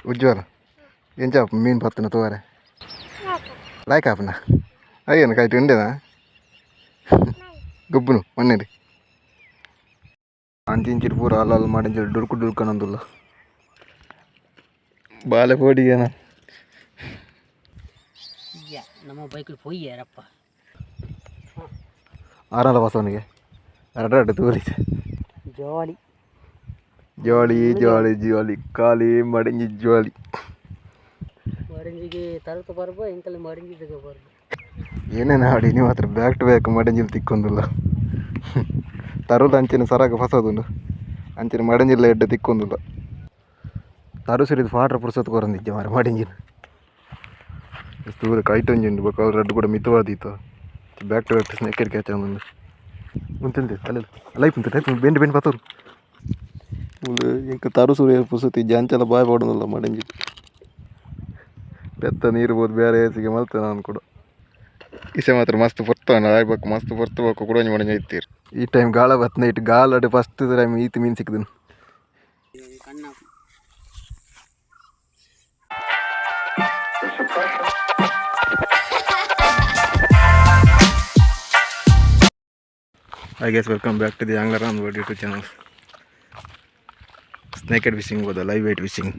उज्ज्वल यांच्या मीन पत्तन तो अरे लायक आपना अయ్యా నాకు అయితే ఉండేదా గొబ్బును మన్నేది అంచించిరు పూర అల్లాలు మాడించారు డురుకు డురుకనందుల్లో బాలే పోడిగానా ನಮ್ಮ ಬೈಕಲ್ಲಿ ಪೊಯ್ಯ ಯಾರಪ್ಪ ಆರಲ್ಲ ಬಸವನಿಗೆ ಅಡ್ಡ ತೂರಿ ಜೋಳಿ ಜೋಳಿ ಜೋಳಿ ಜೋಳಿ ಖಾಲಿ ಮಡಿಂಜಿ ಜೋಳಿ ಮಡಿಂಜಿಗೆ ತರಕ ಬರ್ಬೋ ಇಂಕಲ್ಲಿ ಮಡಿಂಜಿಗೆ ಬರ್ಬೋ ಏನೇನು ಆಡಿ ನೀವು ಹತ್ರ ಬ್ಯಾಕ್ ಟು ಬ್ಯಾಕ್ ಮಡಿಂಜಿಲ್ ತಿಕ್ಕೊಂದಿಲ್ಲ ತರುದು ಅಂಚಿನ ಸರಾಗ ಫಸೋದುಂಡು ಅಂಚಿನ ಮಡಿಂಜಿಲ್ಲ ಎಡ್ಡೆ ತಿಕ್ಕೊಂದಿಲ್ಲ ತರು ಸಿರಿದು ಫಾಟ್ರ ಪುರ್ಸತ್ ಕೊರಂದಿದ್ದೆ ಮಾರ ಮಡಿಂಜಿನ ದೂರ ಕೈಟ್ ಒಂಜುಂಡು ಬೊಕ ರಡ್ಡು ಕೂಡ ಮಿತವಾದೀತು ಬ್ಯಾಕ್ ಟು ಬ್ಯಾಕ್ ಸ್ನೇಕರ್ ಕ್ಯಾಚ್ ಆಗುಂಡು ಮುಂತಿಂದೆ ಅಲ್ಲ ಲೈಫ್ ಮುಂತೆ ಬೆಂಡು ಬೆಂಡು ಪತ್ತರು ಇಂಕ ತರು ಸೂರ್ಯ ಪುರ್ಸತಿ ಜಾಂಚಲ ಬಾಯ್ ಪಡೋದಿಲ್ಲ ಮಡಿಂಜಿ ಬೆತ್ತ ನೀರು ಬೋದು ಬೇರೆ ಏಸಿಗೆ ಮಲ್ತೆ ನಾನು ಕೂಡ ಇಸೆ ಮಾತ್ರ ಮಸ್ತ್ ಪೊರ್ತಾನ ಆಯ್ಬೇಕು ಮಸ್ತ್ ಪೊರ್ತಬೇಕು ಕೂಡ ಮಡಿಂಜ ಇತ್ತೀರಿ ಈ ಟೈಮ್ ಗಾಳ ಬತ್ತನ ಇಟ್ಟು ಗಾಳ ಫಸ್ಟ್ ಟೈಮ್ ಈತ ಮೀನು ಸಿಕ್ಕಿದನು I guess welcome back to the Angler on World YouTube channel. Naked fishing with the live weight fishing.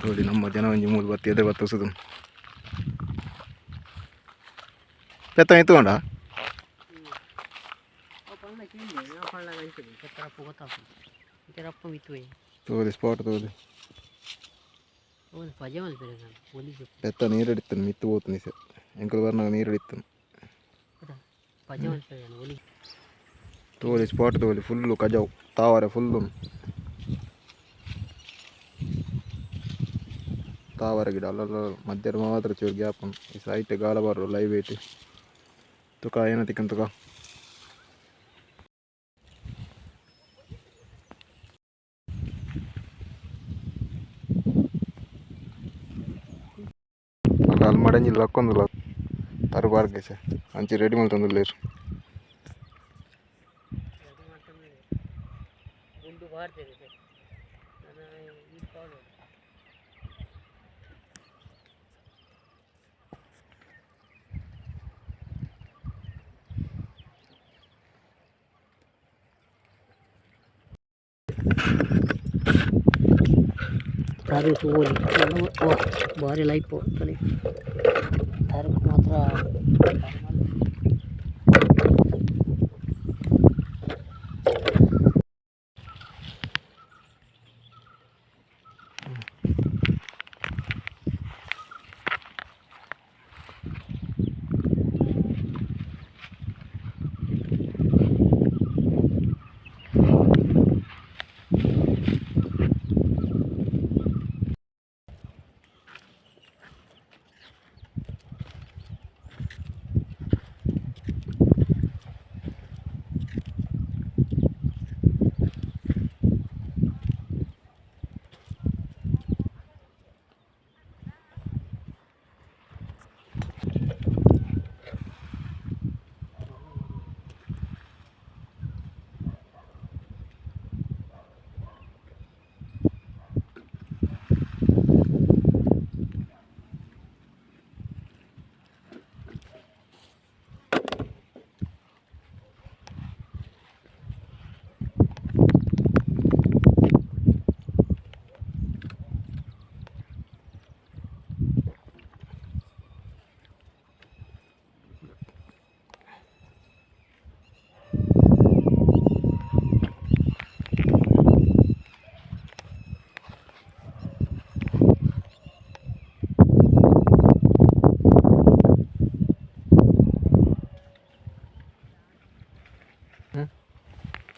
ನೋಡಿ ನಮ್ಮ ಜನ ಒಂಜಿ ಮೂರು ಬತ್ತಿ ಎದೆ ಬತ್ತಸದು ಪೆತ್ತ ಎತ್ತುಕೊಂಡ ತೋದಿ ಸ್ಪಾಟ್ ತೋದಿ ಪೆತ್ತ ನೀರು ಹಿಡಿತಾನೆ ಮಿತ್ತು ಹೋಗ್ತಾನೆ ಸರ್ ಎಂಕಲ್ ಬರ್ನಾಗ ನೀರು ಹಿಡಿತಾನೆ ತೋಲಿ ಸ್ಪಾಟ್ ತೋಲಿ ಫುಲ್ಲು ಕಜಾವು ತಾವರೆ ಫುಲ್ಲು ತಾವರ ಗಿಡ ಅಲ್ಲ ಮಧ್ಯಾಹ್ನ ಮಾತ್ರ ಚೂರು ಗ್ಯಾಪ್ ಈ ಸೈಟ್ ಗಾಳ ಬರೋ ಲೈವ್ ವೇಟ್ ತುಕ ಏನ ತಿಕ್ಕನ್ ತುಕ ಅಲ್ಲಿ ಮಡಂಜಿಲ್ಲ ಹಾಕೊಂದಿಲ್ಲ ತರಬಾರ್ಗೆ ಸರ್ ಅಂಚಿ ರೆಡಿ ಮಾಡಿ ತಂದಿಲ್ಲೇರು ತಾರು ತೋಲಿ ಭಾರಿ ಲೈಫು ತಲೆ ತಾರಕ್ಕೆ ಮಾತ್ರ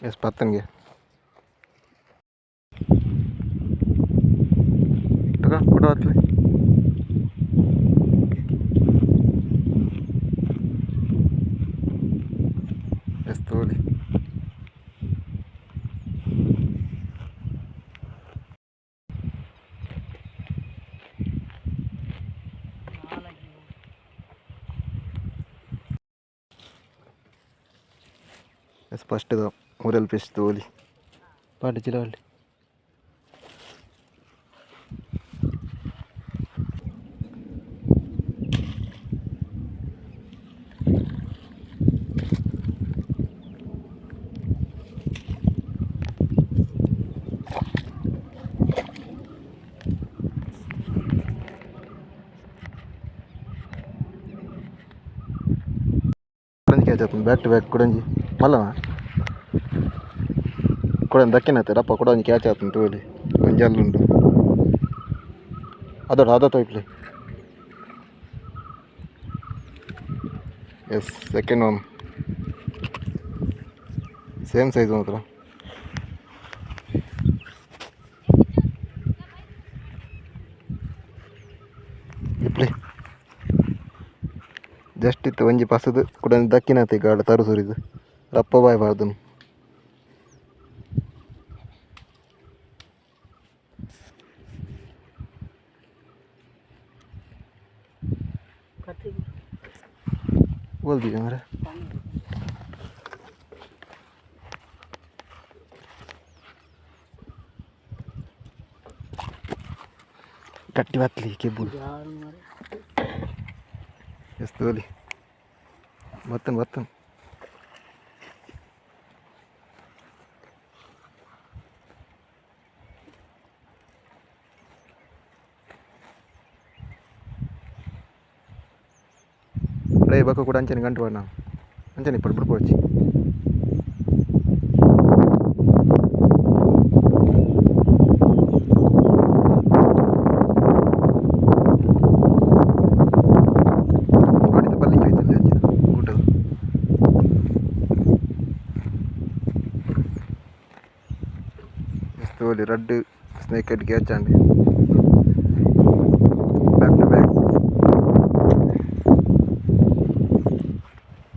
ಎಸ್ ಪತ್ತನ್ಗೆ ತಗ ಫೋಟೋ ಹತ್ತಲಿ ಎಸ್ ತೋಲಿ ಎಸ್ ಫಸ್ಟ್ ಇದು ಊರಲ್ಲಿ ಫಿಶ್ ತೋಲಿ ಪಾಟಿ ಚಿಲವಳ್ಳಿ ಕ್ಯಾಚ್ ಆಯ್ತು ಬ್ಯಾಕ್ ಟು ಬ್ಯಾಕ್ ಕುಡಂಜಿ ಮಲ್ಲವ ಕೊಡಂಜಿ ದಕ್ಕಿನತ್ತೆ ರಪ್ಪ ಕೊಡಂಜಿ ಕ್ಯಾಚ್ ಆಯ್ತು ತೋಲಿ ಒಂಜಿ ಅಲ್ಲುಂಡು ಅದೋ ತೋಯ್ಪ್ಲಿ ಎಸ್ ಸೆಕೆಂಡ್ ಒನ್ ಸೇಮ್ ಸೈಜ್ ಮಾತ್ರ ಇಪ್ಲಿ ಜಸ್ಟ್ ಇತ್ತು ಒಂಜಿ ಪಸದು ಕೂಡ ದಕ್ಕಿನತ್ತೆ ಗಾಡ ತರು ಸುರಿದು ರಪ್ಪ ಬಾಯ್ ಬಾರ್ದು बोल मरे गट्टी बातली के बोल ಎಷ್ಟು ತೋಲಿ ಬರ್ತನ್ రే బక్క కూడా అంచని గంట పడినా అంచని ఇప్పుడు పడుకోవచ్చు రెడ్ స్నేక్ హెడ్ క్యాచ్ అండి బ్యాక్ టు బ్యాక్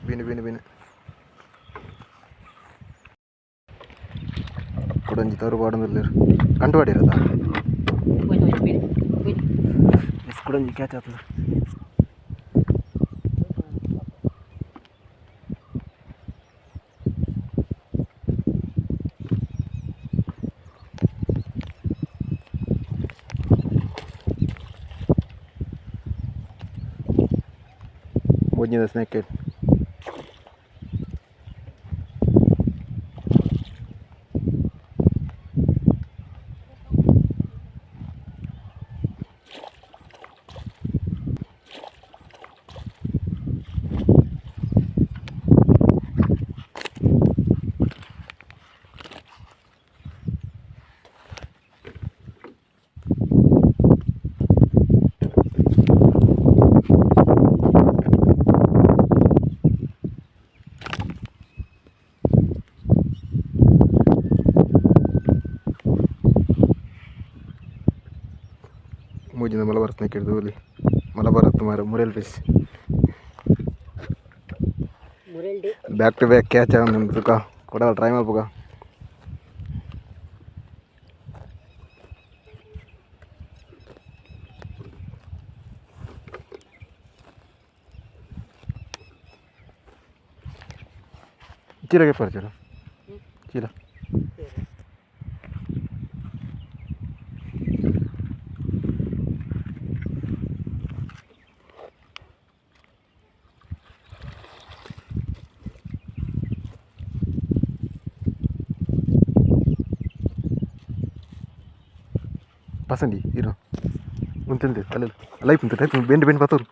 ಬಿನು ಕುಡಂಜಿ ತವರು ಪಾಡೋದಿಲ್ಲ ಕಂಟು ಪಾಡಿರೋದ ಕುಡಂಜಿ ಕ್ಯಾಚ್ ಆಗ್ತದೆ Bunyi the snake head. Mujina malabar snake head dulu. Malabar तुम्हारा murrel fish. Murrel day. Back to back catch आ उन्हें तुका. कोड़ा ट्राई मार पुका. चीला के पर चलो. चीला. Pasandi, iro. Untende, alal. Alai punte, tai bend patur.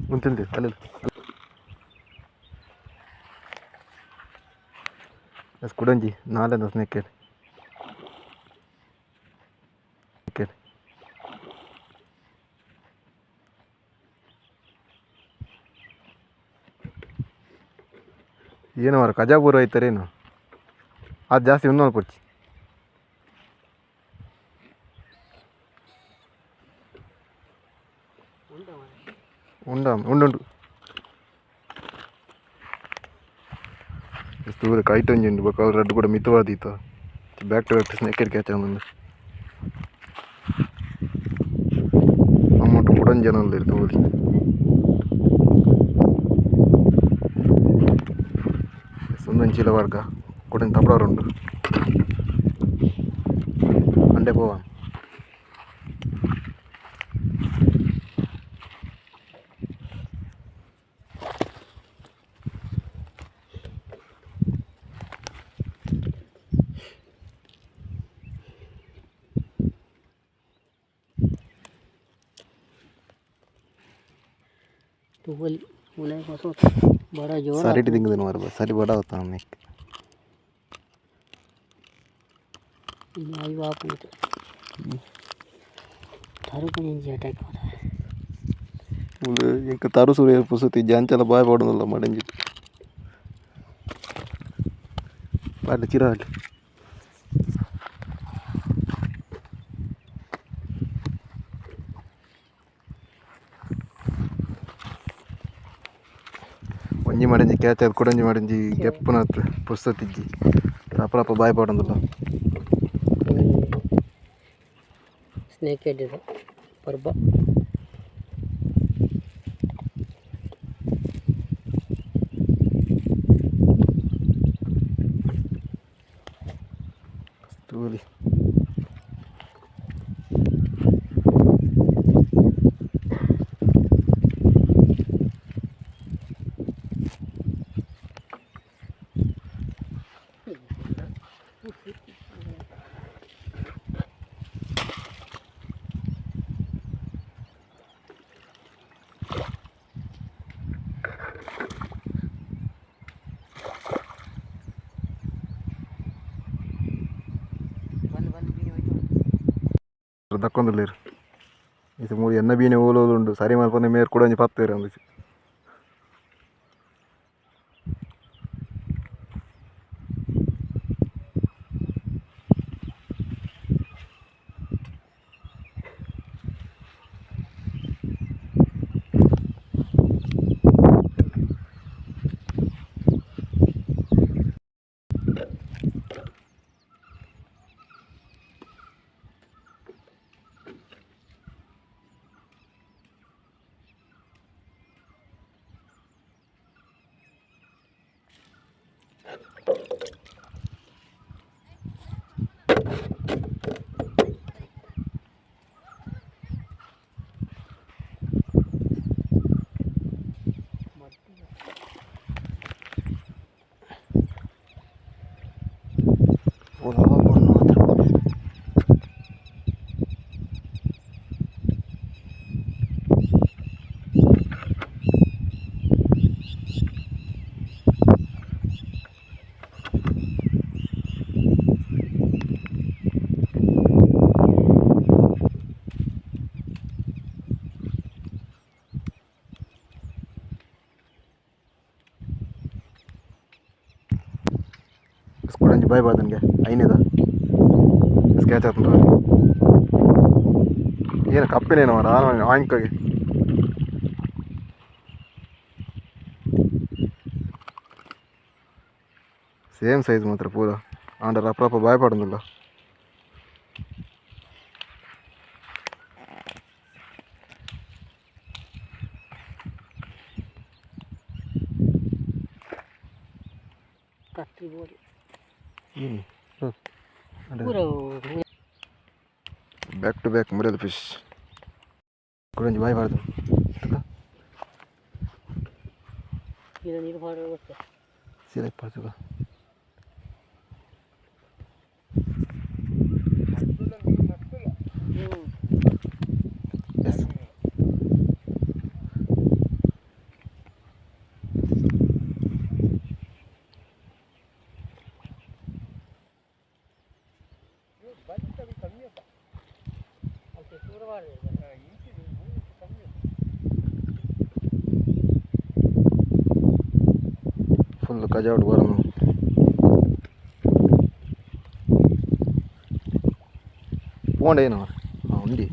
Untende, alal. Es kudanji, naala na snake head. Snake head. ಏನು ಮಾರ ಕಜಾಪುರ ಐತಾರೇನು ಅದು ಜಾಸ್ತಿ ಒಂದು ಪಡ್ಚಿ ಉಂಡು ಎಷ್ಟು ದೂರ ಕೈಟೊಂಜುಂಡು ಬೊಕ್ಕ ಅವ್ರು ರಡ್ಡು ಕೂಡ ಮಿತವಾದೀತ back to back snake head catch ಆಗೊಂಡು ಅಮ್ಮಟ್ಟು ಕುಡನ್ ಜನ ಇರ್ತು ಹೋಗಿ സുന്ദഞ്ചില വർഗ കൂടെ തപ്പടാറുണ്ട് അണ്ടേ പോവാം तुवली मुलाय कसं होतं बडा जोर सारी दिंग दिन मार सारी बड़ा होता हमने आई बाप ने थारू पण यांची अटॅक होता मुलं एक तारू सूर्य पुसती ज्यांच्याला बाय पडून मडंजी पाहिलं चिराट ಒಂಜಿ ಮಡಂಜಿ ಕ್ಯಾಚ್ ಅದು ಕೊಡಂಜಿ ಮಡಂಜಿ ಗೆಪ್ಪನ ಪುಸ್ತತಿಜ್ಜಿ ಅಪ್ಪಳಪ್ಪ ಬಾಯ್ ಪಡಂದಿಲ್ಲ ಸ್ನೇಕ್ ಹೆಡ್ ಇದು ಪರ್ಬ ತೂಲಿ ದಕ್ಕೊಂದಿಲ್ಲ ಇದು ಮೂರು ಎನ್ನ ಬೀನೆ ಓಲೋದುಂಡು ಸರಿ ಮಲ್ಪನೆ ಮೇರ್ ಕೂಡ ಒಂಜಿ ಪತ್ತೇರು ಅಂದಿಸಿ ಸ್ಕೂಡಂಜಿ ಬಾಯ್ ಬಾದನ್ಗೆ ಐನಿದ ಸ್ಕ್ಯಾಚ್ ಆತಂತ ಏನು ಕಪ್ಪಿನೇನು ಮಾಡ ಆಂಕಗೆ ಸೇಮ್ ಸೈಜ್ ಮಾತ್ರ ಪೂರ ಆಂಡರ್ ಅಪ್ರಪ್ಪ ಬಾಯ್ ಪಡೋದಿಲ್ಲ ಕತ್ತಿ ಬೋಡಿ ಬ್ಯಾಕ್ ಟು ಬ್ಯಾಕ್ ಮುರಿಯಲ್ ಫಿಶ್ ಕುಡಂಜಿ ಬಾಯ್ ಬಾರ್ದು ನೀರು ಮಾಡಿ ಸೀದಾ ಪಡ್ಸುಗ ಎಸ್ ಫುಲ್ ಕಜಾವಟ್ ಬರೋನು పోండేనా ఉంది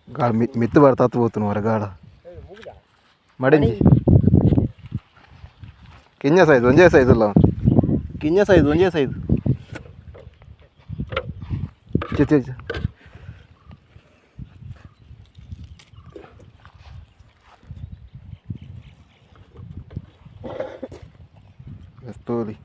గాడ మిత్తు పడి తత్తుపోతున్నావు గాడ మడించి కింజ సైజు ಒಂಜೇ ಸೈಜುಲ್ಲ ಕಿಂಜ ಸೈಜು ಒಂಜೇ ಸೈಜು ಚಿಚ್ಚ ಎಸ್ತೋಲಿ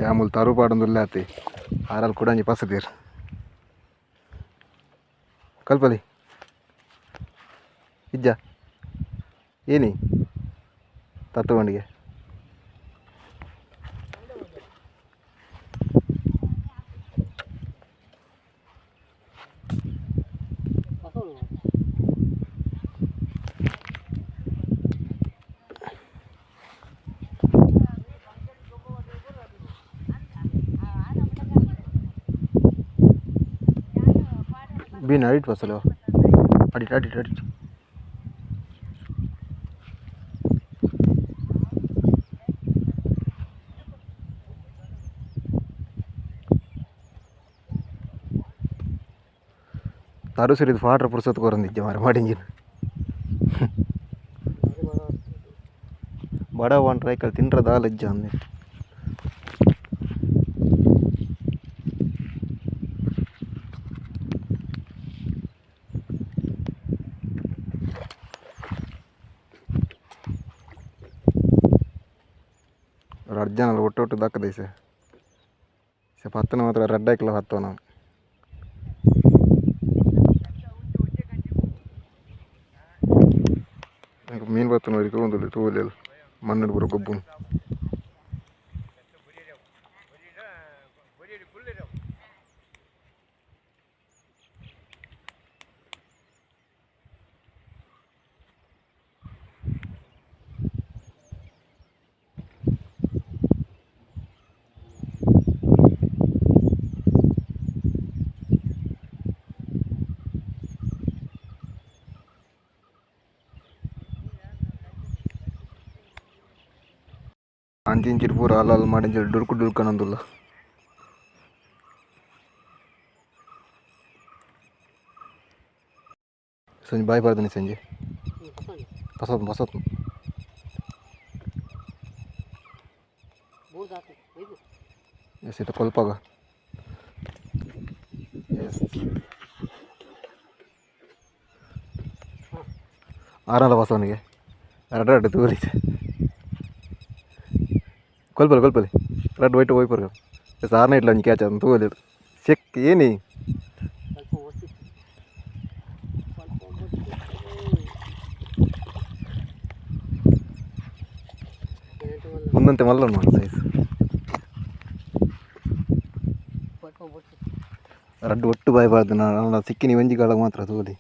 यामुळे तारू पाडून दिले ते हाराला कुडांची पास देर कल्पली इज्जा ಏನಿ ತತ್ವಣಿಗೆ ಬೀನ್ ಅಡಿಟ್ ಬಸಲು ಅಡಿಟ್ ಅಡಿಟ್ ಅಡಿಟ್ तारू सर फाटर पुरसत करून मारे माडिंजिन बड़ा वन रैकल तिंड्र दालज्ज अंदे अर्जन ಒಟ್ಟು ದಕ್ಕದೆ ಸೆ ಪತ್ತನ ಮಾತ್ರ ರೆಡ್ ಐಕ್ಲ ಹತ್ತೋ ನಾವು ಮೀನು ಬತ್ತನ ವರಿ ತಗೊಂಡು ತೋಲೆಲ್ಲ ಮಣ್ಣು ಬರೋ ಗೊಬ್ಬು ಅಂಚಿಂಚಿರು ಪೂರ ಹಾಲಲ್ಲಿ ಮಾಡಿಂಚಿ ಡುರ್ಕು ಡುರ್ಕನಂದುಲ್ಲ ಸಂಜೆ ಬಾಯ್ ಬರ್ತಾನೆ ಸಂಜೆ ಹೊಸತು ಹೊಸತು ಎಸ್ ಇದು ಕೊಲ್ಪಾಗ ಎಸ್ ಆರಲ್ಲ ಹೊಸವನಿಗೆ ಎರಡು ತೂರಿದೆ ಕೊಲ್ಪಲ್ಲಿ ಕೊಲ್ಪಲ್ಲಿ ರೆಡ್ ವೈಟ್ ವೈಪರ್ ಸಾರನೇ ಇಟ್ಲ ಕ್ಯಾಚ್ ಅದನ್ನು ತಗೋಲಿ ಚೆಕ್ ಏನಿ ಮುಂದಂತೆ ಮಲ್ಲ ನೋಡಿ ಸೈಜ್ ರೆಡ್ ಒಟ್ಟು ಬಾಯ್ಬಾರ್ದು ನಾನು ಸಿಕ್ಕಿನಿ ಒಂಜಿ ಕಾಲಾಗ ಮಾತ್ರ ತಗೋಲಿ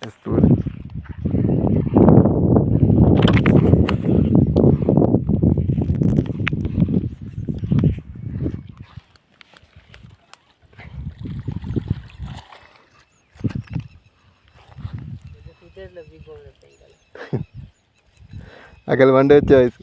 Estuve. Aquel man de choice.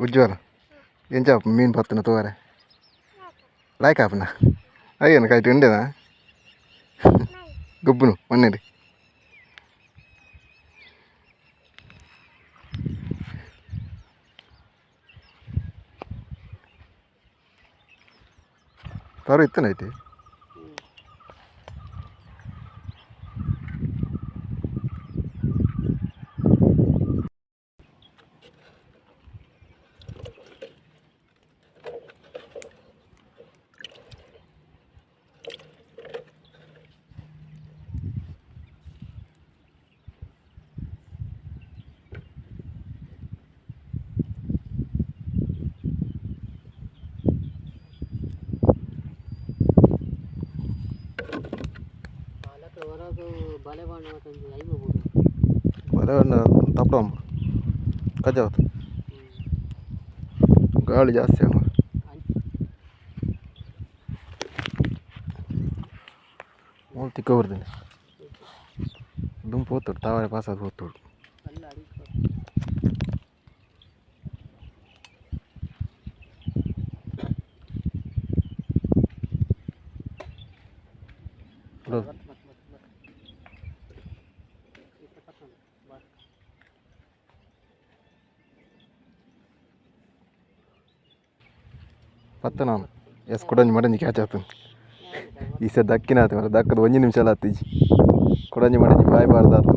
उज्ज्वल यांच्या मीन पाहतो ना तो अरे लाय का आपणा अయ్యో ना काही ఉండేదా గొబ్బును మన్నేది ತಾರು ಇತ್ತನೈತಿ ಬಲೆ ಬಾಣ ಒಂದು ಐದು ಹೋಗ್ಬೋದು. ಬಲೆ ತಪ್ಪಡಮ್ಮ ಕಜಾವತ್ತು ಗಾಳಿ ಜಾಸ್ತಿ ಅಮ್ಮ ಮೂರು ತಿಕ್ಕ ಬರ್ತೀನಿ ದುಂಪು ಹೋಗ್ತಾడు ತಾವರೆ ಪಾಸದು ಹೋಗ್ತಾడు ಅಲ್ಲ ಅಡಿಗೆ ಪತ್ತ ನಾನು ಎಸ್ ಕೊಡಂಜಿ ಮಡಂಜಿ ಕ್ಯಾಚ್ ಆಗ್ತಾನೆ ಈ ಸಹ ದಕ್ಕಿನ ಆತ ಮರ ದಕ್ಕದ ಒಂದು ನಿಮಿಷ ಎಲ್ಲ ಹತ್ತೀಜಿ ಕೊಡಂಜಿ ಮಡಂಜಿ ಬಾಯ್ ಬಾರ್ದು ಆತು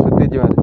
ಸುತ್ತಿಜ್ಜಿ ಮಾರೆ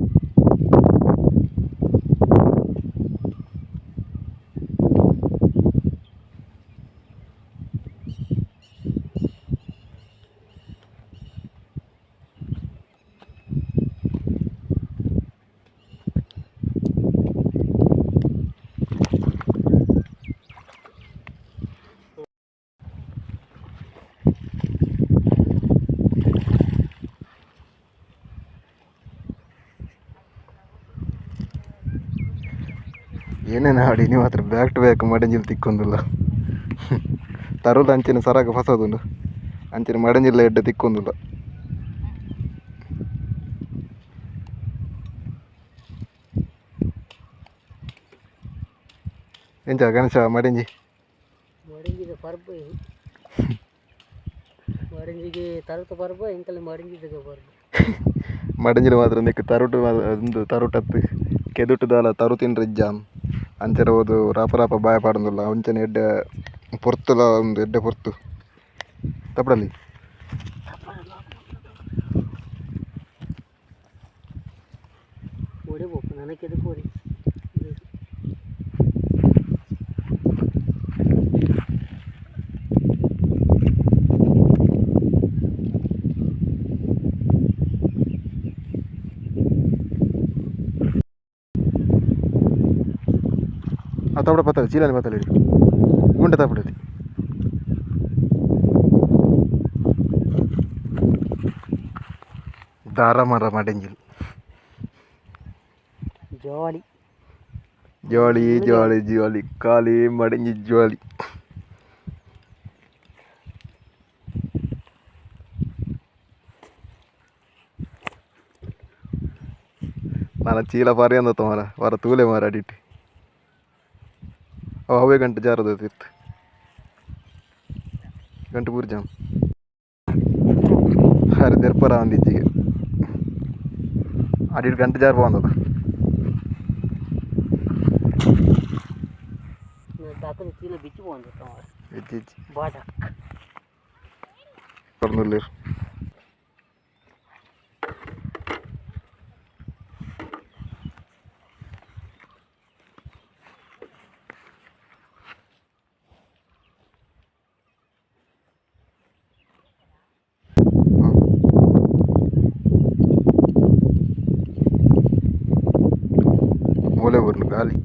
ಏನೇನು ಆಡಿ ನೀವು ಹತ್ರ ಬ್ಯಾಕ್ ಟು ಬ್ಯಾಕ್ ಮಡಂಜಿಲ್ ತಿಕ್ಕೊಂದಿಲ್ಲ ತರುಲ್ ಅಂಚಿನ ಸರಾಗ ಫಸೋದುಂಡು ಅಂಚಿನ ಮಡಂಜಿಲ್ಲ ಎಡ್ಡೆ ತಿಕ್ಕೊಂದಿಲ್ಲ ಎಂಚ ಗಣೇಶ ಮಡಂಜಿ ಮಡಂಜಿದ ಪರ್ಬ ಮಡಂಜಿಗೆ ತರುತ ಪರ್ಬ ಇಂಕಲ್ಲಿ ಮಡಂಜಿದಾಗ ಪರ್ಬ ಮಡಂಜಿಲ್ ಮಾತ್ರ ನಿಕ್ಕ ತರುಟು ಒಂದು ತರುಟತ್ತು ಕೆದುಟುದಾಲ ತರು ತಿನ್ರಿಜ್ಜಾನ್ ಅಂಚರ ಹೋದು ರಾಪ ರಾಪ ಬಾಯ ಪಾಡೋದಿಲ್ಲ ಅಂಚನೆ ಎಡ್ಡೆ ಪೊರ್ತುಲ ಒಂದು ಎಡ್ಡೆ ಪೊರ್ತು ತಪ್ಪಡಲ್ಲಿ ಹೊಡಿಬೇಕು ನನಗೆ ಎದಕ್ಕೆ ಹೊಡಿ ತಪ್ಪಡ ಪತ್ತಲ್ಲ ಚೀಲಲ್ಲಿ ಪತ್ತಲ್ಲ ಹಿಡಿ ಗುಂಡೆ ತಪ್ಪಡಲ್ಲಿ ದಾರ ಮರ ಮಡಂಜಿಲ್ ಜೋಳಿ ಜೋಳಿ ಜೋಳಿ ಜೋಳಿ ಖಾಲಿ ಮಡಂಜಿ ಜೋಳಿ ನಾನು ಚೀಲ ಪಾರಿ ಅಂದತ್ತ ಮರ ವರ ತೂಲೆ ಮಾರ ಅಡಿಟ್ಟು ಅವೇ ಗಂಟೆ ಜಾರದು ಇತ್ತು ಗಂಟೆ ಪೂರಿ ಜಾಮ್ ಅರೆ ದೆರ್ಪರ ಒಂದಿಜ್ಜಿಗೆ ಅಡಿಟ್ಟು ಗಂಟೆ ಜಾರ ಬಂದದ ದಾಖಲೆ ಚೀಲ ಬಿಚ್ಚಿ ಬಂದ ಇಜ್ಜಿ ಬಾಟ ಬರ್ನಲ್ಲಿರು ಮೂಲೆ ಬರ್ನು ಗಾಲಿ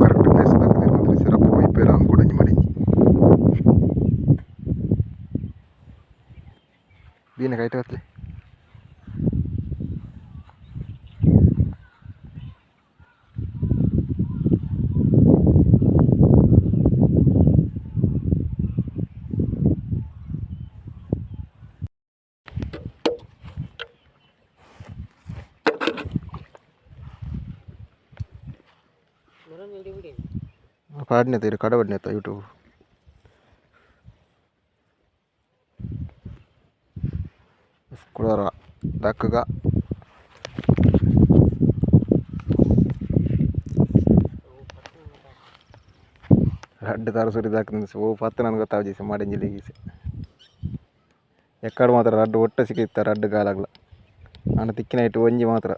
ಕರೆಕ್ಟ್ ಪ್ಲೇಸ್ ಆಗ್ತದೆ ಮಾತ್ರ ಸಿರಪ್ ವೈಪೇರ ಅಂದ್ಕೊಡಂಜಿ ಮಡಂಜಿ ಬೀನ ಕೈಟ್ ಹತ್ಲೆ పాడిన తీరు కడబడిన యూట్యూబ్ కూడా దక్కగా ರಡ್ಡು ತರಸೂರಿ ದಾಕ್ತಂದು ಓ ಪತ್ತು ನನಗೆ ಗೊತ್ತಾವ ಜೀಸಿ ಮಡಂಜಿಲಿ ಗೀಸಿ ಎಕ್ಕಡ ಮಾತ್ರ ರಡ್ಡು ಒಟ್ಟು ಸಿಕ್ಕಿತ್ತ ರಡ್ಡು ಕಾಲಾಗ್ಲ ನಾನು ತಿಕ್ಕಿನ ಇಟ್ಟು ಒಂಜಿ ಮಾತ್ರ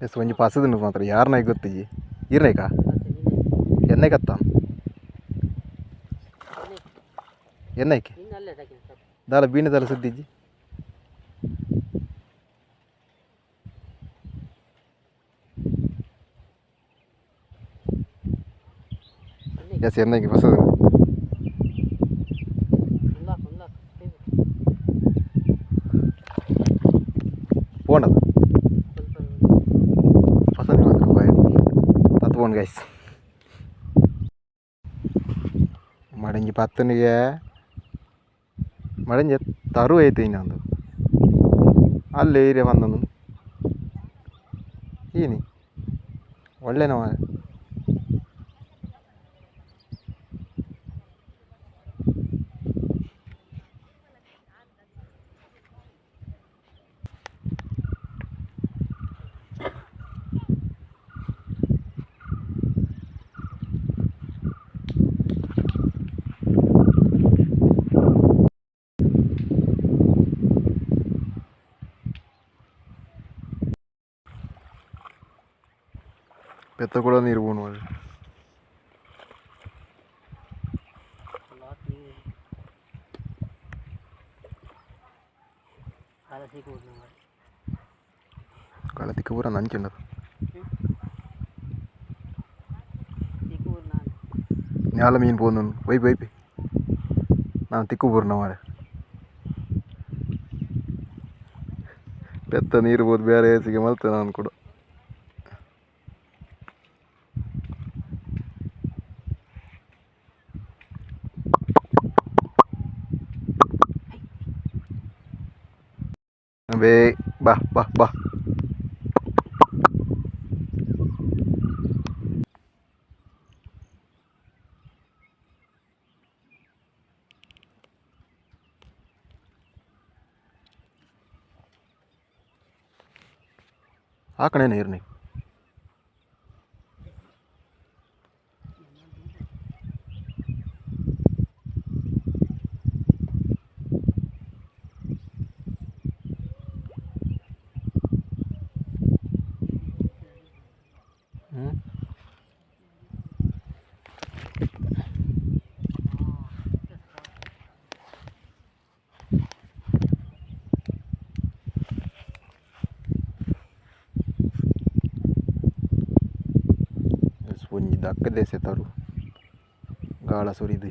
ಎಸ್ ಒಂಜಿ ಪಸದಿಂದ ಮಾತ್ರ ಯಾರನ್ನಾಗಿ ಗೊತ್ತಿಜಿ ಇರ್ನೇಕಾ ಎನ್ನೈಕತ್ತ ಎನ್ನೈಕೆ ಇನ್ನು ಅಲ್ಲೇ ಸಾಕಿನ ಸರ್ ದಾಲ ಬೀಣದಲ್ಲ ಸುದ್ದಿಜ್ಜಿ ಎಸ್ ಎನ್ನೈಕೆ ಪಸದ പോണ്ടത് പസതി മാത്രം പോയത് പത്ത് പോണ്ട് ഗൈസ് മടങ്ങി പത്തനിಗೆ ಮಡಂಜಿ ತರು ಐತೆ ಇನ್ನೊಂದು ಅಲ್ಲೇ ಏರಿಯಾ ಬಂದನು ಏನಿ ಒಳ್ಳೆನವ ಬೆತ್ತ ಕೂಡ ನೀರು ಬೋಣು ಮಾಡಿ ಕಳತಿಕ್ಕ ಪೂರ ನಂಚುಂಡದು ನ್ಯಾಲ ಮೀನು ಪೋನು ವೈಪಿ ವೈಪಿ ನಾನು ತಿಕ್ಕು ಪೂರ್ಣ ಮಾರೆ ಬೆತ್ತ ನೀರು ಬೋದು ಬೇರೆ ಏಸಿಗೆ ಮಲ್ತೆ ನಾನು ಕೂಡ ಬೇ ಬಾ ಬಾ ಬಾ ಆ ಕಡೆನೇ ಇರ್ನಿ ಒಂಜಿ ದಕ್ಕದೆ ಸೆತರು ಗಾಳ ಸುರಿದು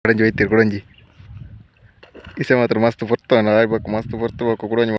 ಕೊಡಂಜಿ ಒಯ್ತೀರಿ ಕೊಡಂಜಿ ಇಸೆ ಮಾತ್ರ ಮಸ್ತ್ ಬರ್ತಾವ ಆಗ್ಬೇಕು ಮಸ್ತ್ ಬರ್ತಾವ ಕೊಡಂಜಿ